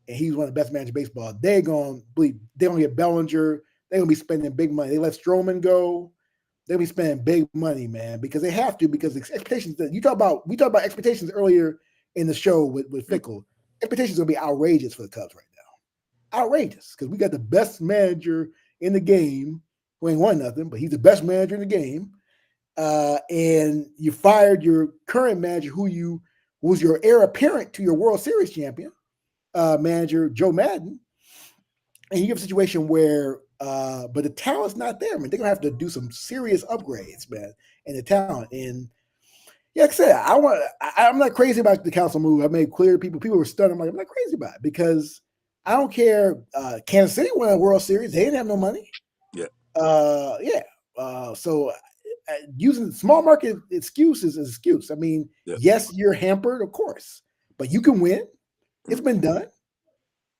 and he's one of the best managers in baseball. They're gonna get Bellinger. They're gonna be spending big money. They let Stroman go. They'll be spending big money, man, because they have to, because the expectations that we talked about expectations earlier in the show with Fickle. Expectations are gonna be outrageous for the Cubs right now. Outrageous, because we got the best manager in the game who ain't won nothing, but he's the best manager in the game. And you fired your current manager, who was your heir apparent to your World Series champion manager, Joe Madden. And you have a situation where, but the talent's not there, man. They're gonna have to do some serious upgrades, man, in the talent. And like I said, I'm not crazy about the Counsell move. I made clear people were stunned. I'm not crazy about it, because I don't care. Kansas City won a World Series. They didn't have no money. Yeah. So using small market excuses is an excuse. I mean, yes, you're hampered, of course, but you can win. It's been done.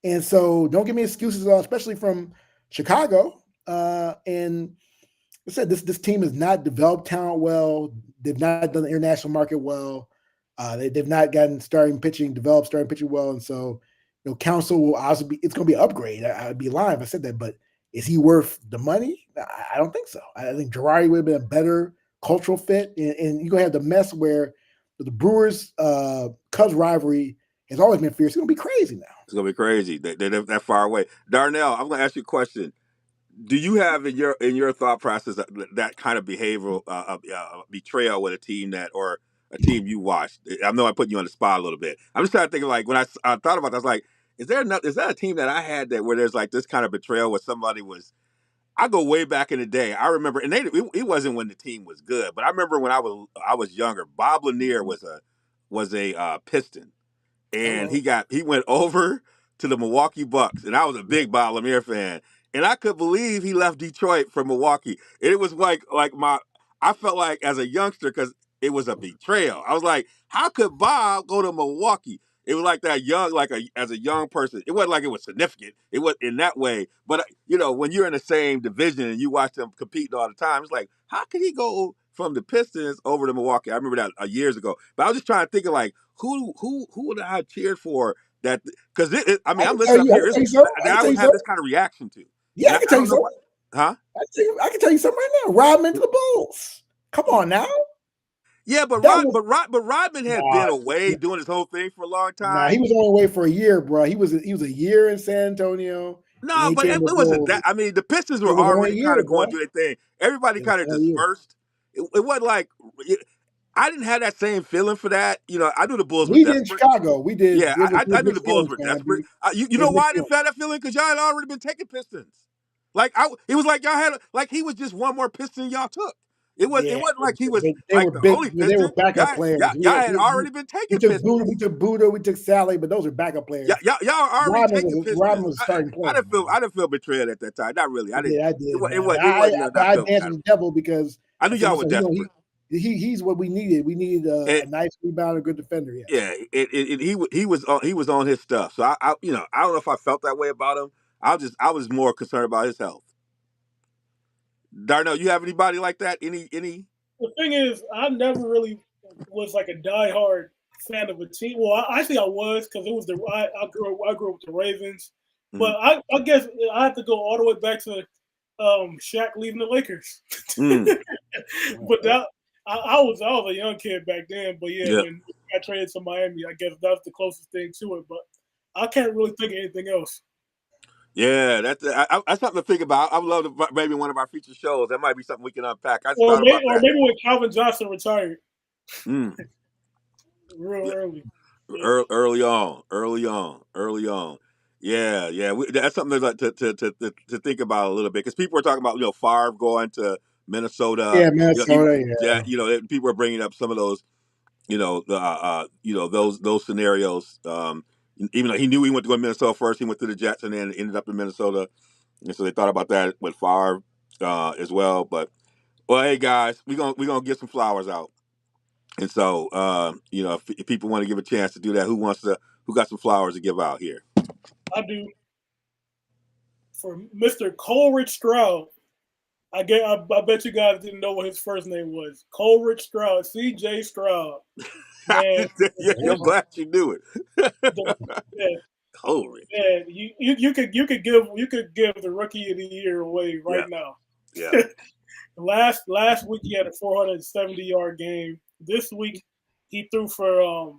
And so don't give me excuses, especially from Chicago. And I said, this team has not developed talent well. They've not done the international market well. They've not gotten developed starting pitching well, and so Council will also it's going to be an upgrade. I'd be lying if I said that, but is he worth the money? I don't think so. I think Girardi would have been a better cultural fit, and you're going to have the mess where the Brewers Cubs rivalry has always been fierce. It's going to be crazy now. It's gonna be crazy. They're that far away. Darnell, I'm gonna ask you a question. Do you have in your thought process that kind of behavioral betrayal with a team or a team you watched? I know I put you on the spot a little bit. I'm just trying to think of like when I thought about that, I was like, is that a team that I had that where there's like this kind of betrayal where somebody was? I go way back in the day. I remember, and it wasn't when the team was good, but I remember when I was younger. Bob Lanier was a Piston, and Hello. he went over to the Milwaukee Bucks, and I was a big Bob Lemire fan, and I could believe he left Detroit for Milwaukee. And it was I felt like as a youngster because it was a betrayal. I was like, how could Bob go to Milwaukee? It was like that young, as a young person. It wasn't like it was significant. It was in that way, but when you're in the same division and you watch them competing all the time, it's like, how could he go from the Pistons over to Milwaukee? I remember that years ago. But I was just trying to think of like who would I have cheered for that? Because I'm listening up here. I would have this kind of reaction to. Yeah, And I can I tell you don't know something. what, huh? I can tell you something right now. Rodman to the Bulls. Come on now. Yeah, but That was Rodman had been away doing his whole thing for a long time. he was only away for a year, bro. He was a year in San Antonio. And No, he but came it to the wasn't Bulls. that. I mean, the Pistons It were was only a already kind year, of going bro. through their thing. Everybody It was kind of only a year. dispersed. It wasn't like I didn't have that same feeling for that. I knew the Bulls were We did in desperate. Chicago. We did. Yeah, We're I knew big the Bulls feelings, were man. desperate. You We're know big why I didn't feelings. feel that feeling? Because y'all had already been taking Pistons. It was like y'all had he was just one more Piston y'all took. It Yeah, wasn't like he was but they like were the big. only They were Piston. backup players. Y'all had already been We taking took Buddha. Pistons. We took Buddha. We took Sally, but those are backup players. Y'all already taking Rodman Pistons. was a starting player. I didn't feel betrayed at that time. Not really. I didn't. Yeah, I did, It man. wasn't nothing I I felt danced bad with about. the devil because I I knew said to y'all were myself, desperate. he's what we needed. We needed a nice rebounder, good defender. Yes. Yeah, he was on his stuff. So I don't know if I felt that way about him. I was more concerned about his health. Darnell, you have anybody like that? Any? The thing is, I never really was like a diehard fan of a team. Well, I think I was because it was I grew up with the Ravens, but I guess I have to go all the way back to Shaq leaving the Lakers. Mm. But I was a young kid back then. But yeah, Yeah, when I traded to Miami, I guess that's the closest thing to it. But I can't really think of anything else. yeah. That's something to think about. I would love to maybe one of our future shows. That might be something we can unpack. I just Or thought maybe, about that. when Calvin Johnson retired Mm. real early. Yeah. Early on. Yeah, yeah. That's something to think about a little bit because people are talking about Favre going to Minnesota. Yeah, Minnesota. Yeah, Yeah. people are bringing up some of those those scenarios. Even though he knew he went to go to Minnesota first, he went to the Jets and then ended up in Minnesota, and so they thought about that with Favre as well. But hey guys, we gonna get some flowers out. And so, if people want to give a chance to do that, who got some flowers to give out here? I do. For Mr. Coleridge Stroud. I bet you guys didn't know what his first name was. Coleridge Stroud, C.J. Stroud. Man, Yeah, I'm glad you knew it. yeah, Coleridge. man, you could give the rookie of the year away right Yeah, now. yeah. Last week he had a 470-yard game. This week he threw for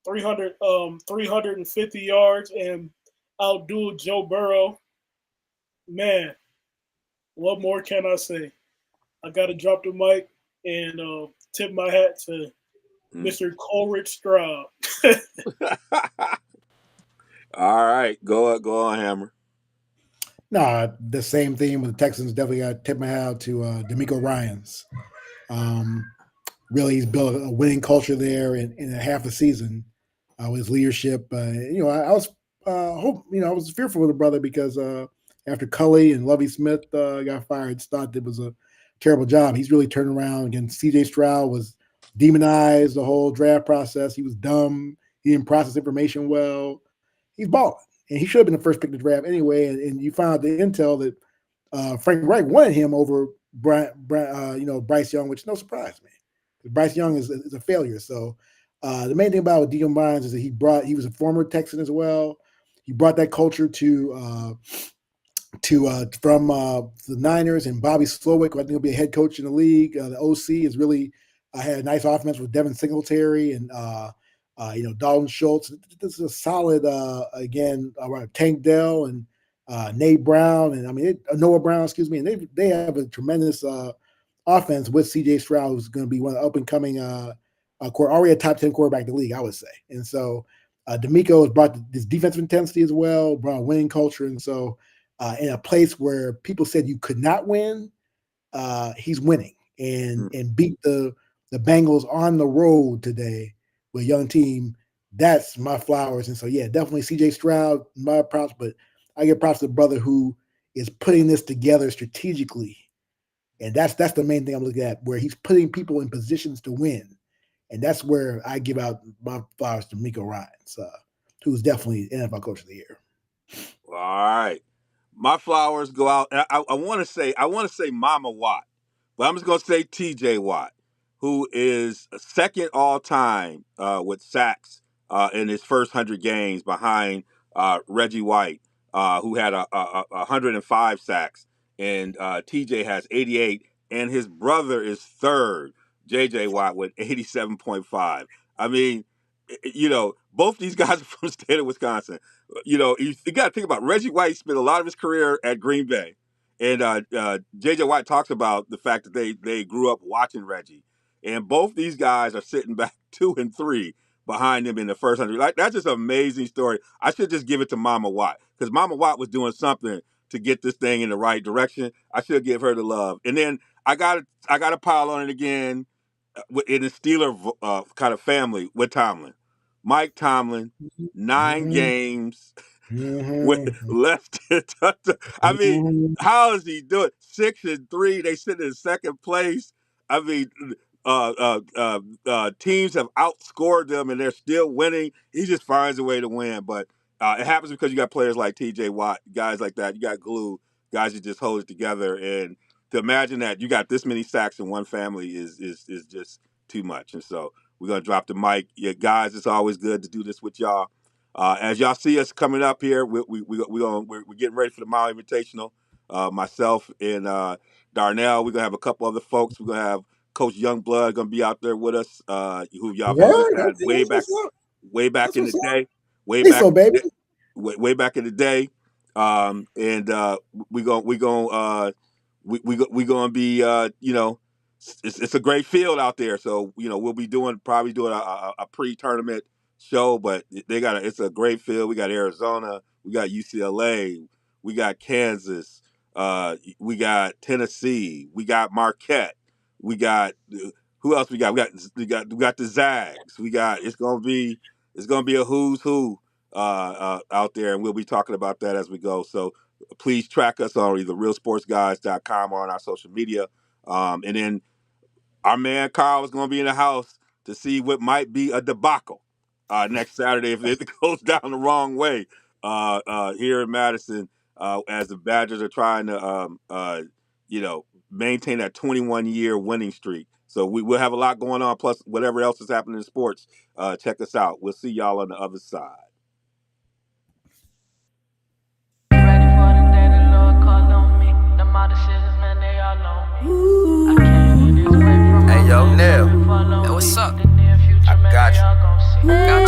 350 yards and outdueled Joe Burrow. Man, what more can I say? I got to drop the mic and tip my hat to Mr. Coleridge Stroud. All right, go on, Hammer. Nah, the same thing with the Texans. Definitely got to tip my hat out to D'Amico Ryans. Really, he's built a winning culture there in a half a season with his leadership. I was I was fearful of the brother because after Cully and Lovie Smith got fired, thought it was a terrible job. He's really turned around. Again, C.J. Stroud was demonized the whole draft process. He was dumb. He didn't process information well. He's balling. And he should have been the first pick to draft anyway. And you found the intel that Frank Reich wanted him over Bryce Young, which is no surprise, man. Bryce Young is a failure. So The main thing about Deacon Bynes is that he was a former Texan as well. He brought that culture from the Niners, and Bobby Slowick, who I think will be a head coach in the league. The OC has really had a nice offense with Devin Singletary and Dalton Schultz. This is a solid Tank Dell and Nate Brown, and Noah Brown, excuse me, and they have a tremendous offense with C.J. Stroud, who's going to be one of the up and coming already a top 10 quarterback in the league, I would say. And so D'Amico has brought this defensive intensity as well, brought a winning culture, and so in a place where people said you could not win, he's winning and beat the Bengals on the road today with a young team. That's my flowers. And so, yeah, definitely C.J. Stroud, my props, but I give props to the brother who is putting this together strategically. And that's the main thing I'm looking at, where he's putting people in positions to win. And that's where I give out my flowers to Miko Ryans, who's definitely NFL Coach of the Year. All right. My flowers go out. I want to say Mama Watt, but I'm just going to say T.J. Watt, who is second all time with sacks in his first 100 games behind Reggie White, who had 105 sacks, and T.J. has 88, and his brother is third, J.J. Watt, with 87.5. I mean, both these guys are from the state of Wisconsin. You got to think about Reggie White spent a lot of his career at Green Bay, and J.J. White talks about the fact that they grew up watching Reggie, and both these guys are sitting back 2 and 3 behind him in the first 100. Like, that's just an amazing story. I should just give it to Mama Watt, because Mama Watt was doing something to get this thing in the right direction. I should give her the love. And then I got to pile on it again in the Steeler kind of family with Tomlin. Mike Tomlin, 9 games with less than touchdown. I mean, how is he doing? 6 and 3. They sit in second place. I mean, teams have outscored them and they're still winning. He just finds a way to win. But it happens because you got players like T.J. Watt, guys like that. You got glue, guys that just hold it together. And to imagine that you got this many sacks in one family is just too much. And so we're going to drop the mic. Yeah, guys, it's always good to do this with y'all. As y'all see us coming up here, we're getting ready for the Mile Invitational. Myself and Darnell, we're going to have a couple other folks. We're going to have Coach Youngblood going to be out there with us, who y'all had way back in the day. Way back in the day. We gonna be it's a great field out there, so we'll be probably doing a pre-tournament show, but it's a great field. We got Arizona, we got UCLA, we got Kansas, we got Tennessee, we got Marquette, we got who else we got the Zags. It's gonna be a who's who out there, and we'll be talking about that as we go. So please track us on either realsportsguys.com or on our social media. And then our man Carl is going to be in the house to see what might be a debacle next Saturday if it goes down the wrong way here in Madison, as the Badgers are trying to maintain that 21-year winning streak. So we'll have a lot going on, plus whatever else is happening in sports. Check us out. We'll see y'all on the other side. Hey, yo, Neil. Hey, what's up? I got you.